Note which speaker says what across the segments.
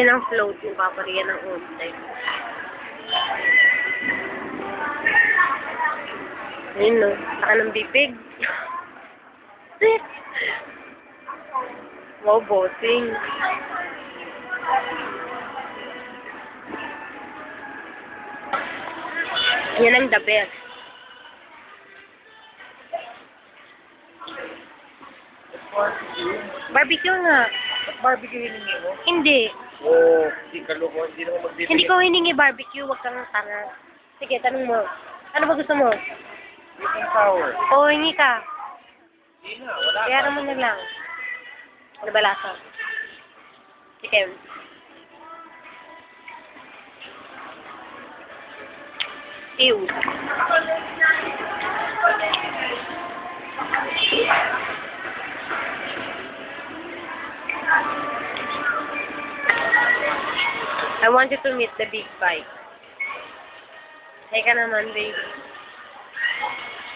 Speaker 1: Yan ang float yung papariyan ng unti. Ayun no, saka ng bibig. Wow, bossing. Yan ang the best. Barbecue nga.
Speaker 2: Barbecue hiningi mo?
Speaker 1: Hindi.
Speaker 2: Oo, hindi ka loko, hindi naman magbibigay.
Speaker 1: Hindi ko hiningi barbecue, wag kang tanga. Sige, tanong mo. Ano ba gusto mo?
Speaker 2: Sweet and sour.
Speaker 1: Oo, hingi ka.
Speaker 2: Hindi na, wala
Speaker 1: Kaya naman na lang. Ano ba lasa? Chicken. Ew. I want you to meet the big bike. Teka naman, babe.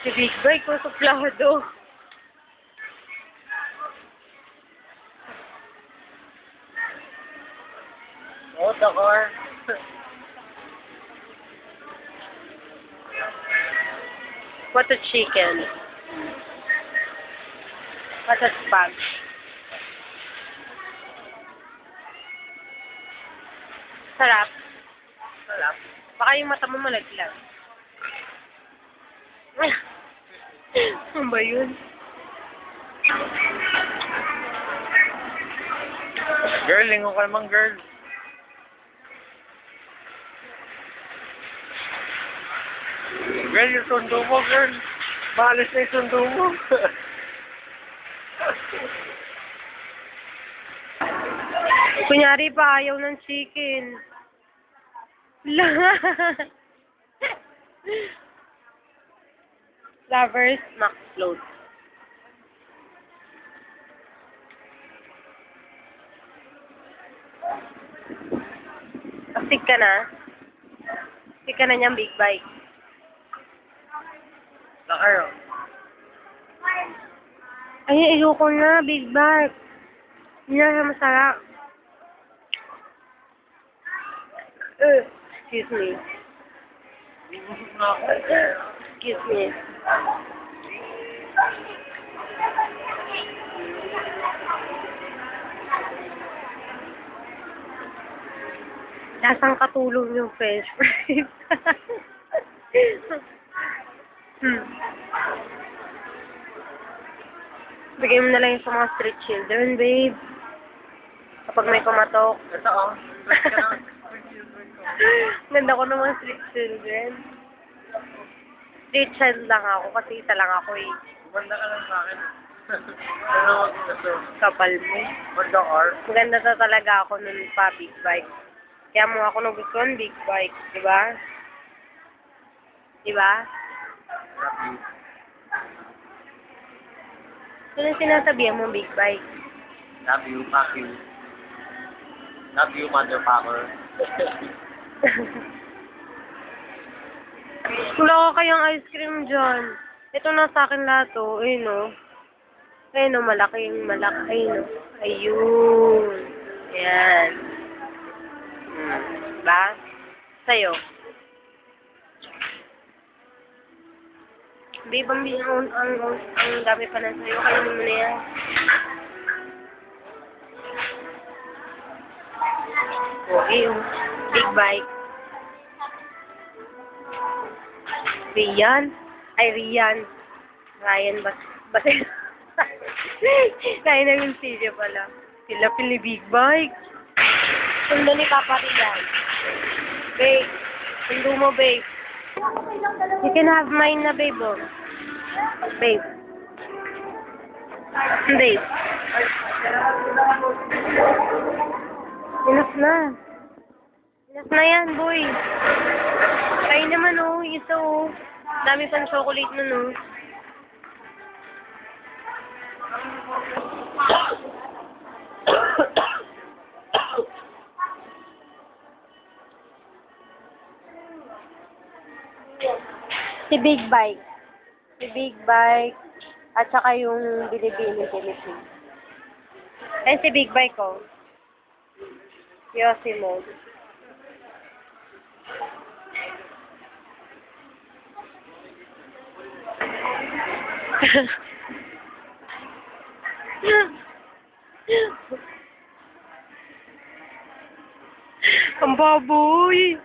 Speaker 1: Si big bike ko suplado.
Speaker 2: Oh, the car.
Speaker 1: What a chicken. What a spag. Sarap.
Speaker 2: Sarap.
Speaker 1: Baka yung mata mo malaglag. Ano ba yun?
Speaker 2: Girl, lingo ka naman, girl. Girl, yung sundo mo, girl. Maalis na yung sundo mo.
Speaker 1: Kunyari pa, ayaw ng chicken. Lovers, Max Float. Astig ka na? Astig ka na niyang big bike.
Speaker 2: Nakaro.
Speaker 1: Ay, ayoko na, big bike. Hindi na masarap. Excuse me.
Speaker 2: Bibusog na ako.
Speaker 1: Excuse me. Lasang katulong yung french fries. Bigay mo na lang yung sa mga street children, babe. Kapag may kumatok.
Speaker 2: Ito, oh.
Speaker 1: Ganda ko naman street children. Street child lang ako kasi isa lang ako eh.
Speaker 2: Gumanda ka lang sa akin. Ano ako gusto?
Speaker 1: Kapal mo.
Speaker 2: Ganda car.
Speaker 1: Maganda na talaga ako nun pa, big bike. Kaya mo ako nagustuhan, big bike. Diba? Diba?
Speaker 2: Happy.
Speaker 1: Ano sinasabihan mo, big bike?
Speaker 2: Love you, fuck you. Love you, motherfucker.
Speaker 1: Wala ka kayang ice cream dyan. Ito na sa akin lahat, oh. Ayun, oh. Ayun, oh. Malaking malaki. Ayun, oh. Ayun. Ayan. Diba? Sa'yo. Babe, ang dami pa na sa'yo. Kainin mo na yan. Okay, oh. Big bike. Rian? Ay, Rian. Ryan, basta Ryan na yung silya pala. Sila pili big bike. Sundo ni Papa Rian. Babe, sundo mo, babe. You can have mine na, babe, oh. Babe. Babe. Enough na. Enough na yan, boy. Kain naman, oh. Isa, oh. Dami pang chocolate nun, oh. Si Big Bike. Si Big Bike. At saka yung Bilibili Philippines. Ayun si Big Bike, oh. Yossi mode. Ang baboy!